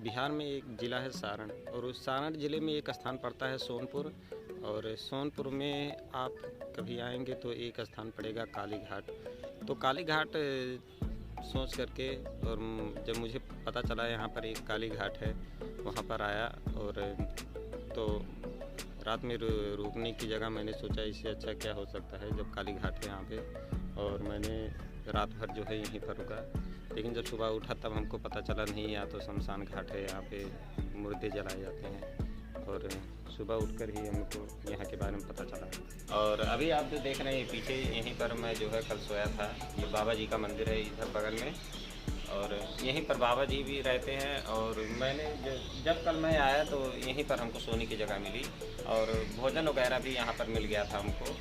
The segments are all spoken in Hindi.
बिहार में एक ज़िला है सारण, और उस सारण ज़िले में एक स्थान पड़ता है सोनपुर। और सोनपुर में आप कभी आएंगे तो एक स्थान पड़ेगा काली घाट। तो काली घाट सोच करके, और जब मुझे पता चला यहाँ पर एक काली घाट है, वहाँ पर आया। और तो रात में रुकने की जगह मैंने सोचा इससे अच्छा क्या हो सकता है जब काली घाट है यहाँ पे। और मैंने रात भर जो है यहीं पर रुका, लेकिन जब सुबह उठा तब हमको पता चला नहीं, या तो शमशान घाट है, यहाँ पे मुर्दे जलाए जाते हैं। और सुबह उठकर ही हमको यहाँ के बारे में पता चला। और अभी आप जो देख रहे हैं पीछे, यहीं पर मैं जो है कल सोया था। ये बाबा जी का मंदिर है इधर बगल में, और यहीं पर बाबा जी भी रहते हैं। और मैंने जब कल मैं आया तो यहीं पर हमको सोने की जगह मिली, और भोजन वगैरह भी यहाँ पर मिल गया था हमको।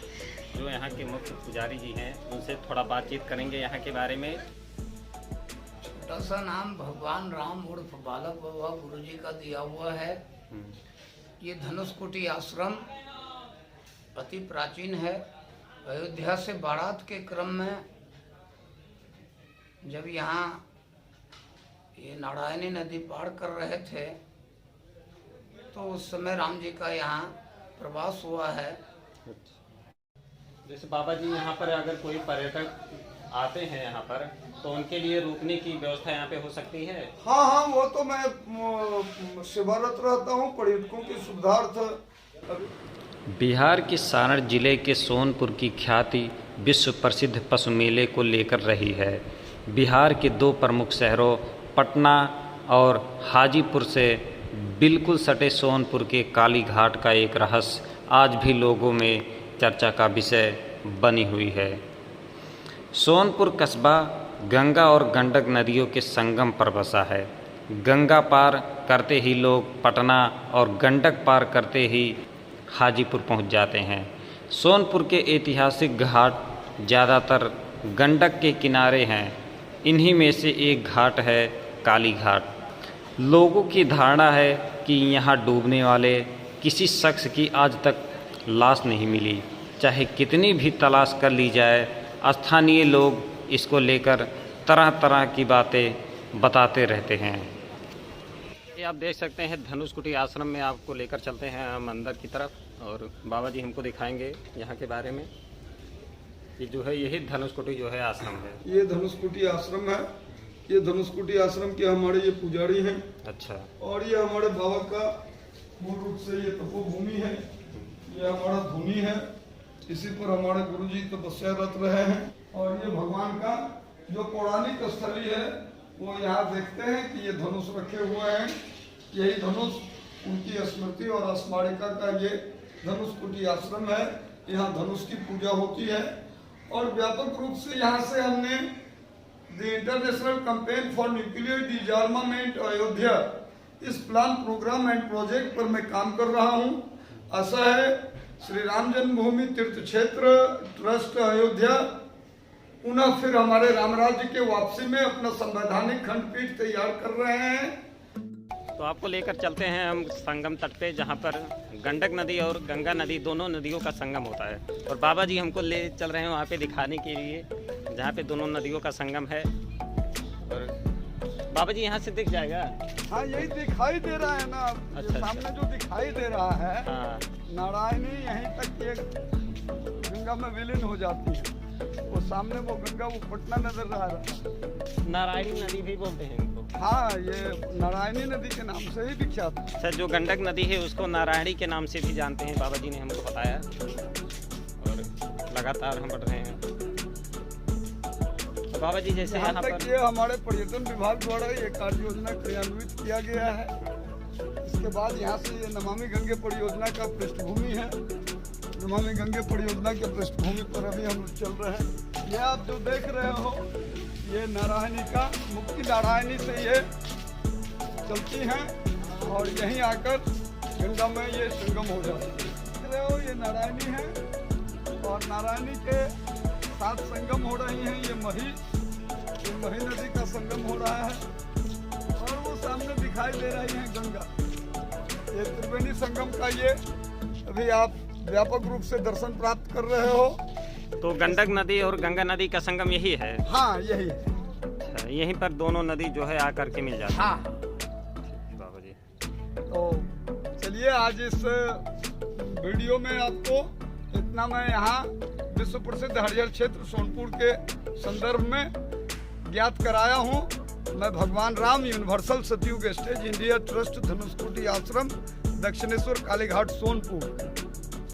जो यहाँ के मुख्य पुजारी जी हैं उनसे थोड़ा बातचीत करेंगे यहाँ के बारे में। छोटा सा नाम भगवान राम उर्फ बालक बाबा गुरु जी का दिया हुआ है। ये धनुषकोटि आश्रम अति प्राचीन है। अयोध्या से बारात के क्रम में जब यहाँ ये नारायणी नदी पार कर रहे थे तो उस समय राम जी का यहाँ प्रवास हुआ है। जैसे बाबा जी यहाँ पर अगर कोई पर्यटक आते हैं यहाँ पर, तो उनके लिए रुकने की व्यवस्था यहाँ पे हो सकती है? हाँ, वो तो मैं सेवारत रहता हूँ पर्यटकों की सुविधार्थ। बिहार के सारण जिले के सोनपुर की ख्याति विश्व प्रसिद्ध पशु मेले को लेकर रही है। बिहार के दो प्रमुख शहरों पटना और हाजीपुर से बिल्कुल सटे सोनपुर के काली घाट का एक रहस्य आज भी लोगों में चर्चा का विषय बनी हुई है। सोनपुर कस्बा गंगा और गंडक नदियों के संगम पर बसा है। गंगा पार करते ही लोग पटना और गंडक पार करते ही हाजीपुर पहुंच जाते हैं। सोनपुर के ऐतिहासिक घाट ज़्यादातर गंडक के किनारे हैं। इन्हीं में से एक घाट है काली घाट। लोगों की धारणा है कि यहाँ डूबने वाले किसी शख्स की आज तक लाश नहीं मिली। चाहे कितनी भी तलाश कर ली जाए, स्थानीय लोग इसको लेकर तरह तरह की बातें बताते रहते हैं। ये आप देख सकते हैं धनुषकोटि आश्रम में आपको लेकर चलते हैं हम अंदर की तरफ, और बाबा जी हमको दिखाएंगे यहाँ के बारे में। ये जो है यही धनुषकोटि जो है आश्रम है। ये धनुषकोटि आश्रम है। ये धनुषकोटि आश्रम के हमारे ये पुजारी हैं। अच्छा। और ये हमारे बाबा का मूल रूप से ये तपोभूमि है। ये हमारा धुनी है, इसी पर हमारे गुरुजी तपस्यारत रहे हैं। और ये भगवान का जो पौराणिक स्थली है वो यहाँ देखते हैं कि ये धनुष रखे हुए हैं। यही धनुष उनकी स्मृति और स्मारिका का ये धनुषकोटि आश्रम है। यहाँ धनुष की पूजा होती है। और व्यापक रूप से यहाँ से हमने the international campaign for nuclear डिसआर्मामेंट Ayodhya, इस प्लान प्रोग्राम एंड प्रोजेक्ट पर मैं काम कर रहा हूँ। आशा है श्री राम जन्मभूमि तीर्थ क्षेत्र ट्रस्ट अयोध्या पुनः फिर हमारे राम राज्य के वापसी में अपना संवैधानिक खंडपीठ तैयार कर रहे हैं। तो आपको लेकर चलते हैं हम संगम तट पे, जहाँ पर गंडक नदी और गंगा नदी दोनों नदियों का संगम होता है। और बाबा जी हमको ले चल रहे हैं वहाँ पे दिखाने के लिए, जहाँ पे दोनों नदियों का संगम है। और बाबा जी यहाँ से दिख जाएगा? हाँ, यही दिखाई दे रहा है ना। अच्छा, सामने जो दिखाई दे रहा है, हाँ। नारायणी यहीं तक ये गंगा में विलीन हो जाती है। वो सामने वो गंगा वो पटना नजर आ रहा है। नारायणी नदी भी बोलते हैं इनको? हाँ, ये नारायणी नदी के नाम से ही विख्यात है। सर, जो गंडक नदी है उसको नारायणी के नाम से भी जानते हैं, बाबा जी ने हमको बताया। और लगातार हम बढ़ रहे हैं। तो बाबा जी जैसे यहाँ पर ये हमारे पर्यटन विभाग द्वारा ये कार्य योजना क्रियान्वित किया गया है। इसके बाद यहाँ से ये नमामि गंगे परियोजना का पृष्ठभूमि है। नमामि गंगे परियोजना के पृष्ठभूमि पर अभी हम चल रहे हैं। ये आप जो देख रहे हो ये नारायणी का मुक्ति नारायणी से ये चलती हैं और यहीं आकर गंगा में ये संगम हो जाती है। देख रहे हो ये नारायणी है और नारायणी के साथ संगम हो रही हैं ये मही नदी का संगम हो रहा है। और वो सामने दिखाई दे रही है गंगा। ये त्रिवेणी संगम का ये अभी आप व्यापक रूप से दर्शन प्राप्त कर रहे हो। तो गंडक नदी और गंगा नदी का संगम यही है? हाँ, यही है। अच्छा, यहीं पर दोनों नदी जो है आकर के मिल जाती है। हाँ। चलिए आज इस वीडियो में आपको इतना मैं यहाँ विश्व प्रसिद्ध हरिहर क्षेत्र सोनपुर के संदर्भ में ज्ञात कराया हूँ। मैं भगवान राम यूनिवर्सल सतयुग स्टेज इंडिया ट्रस्ट धनुषकोटी आश्रम दक्षिणेश्वर कालीघाट सोनपुर।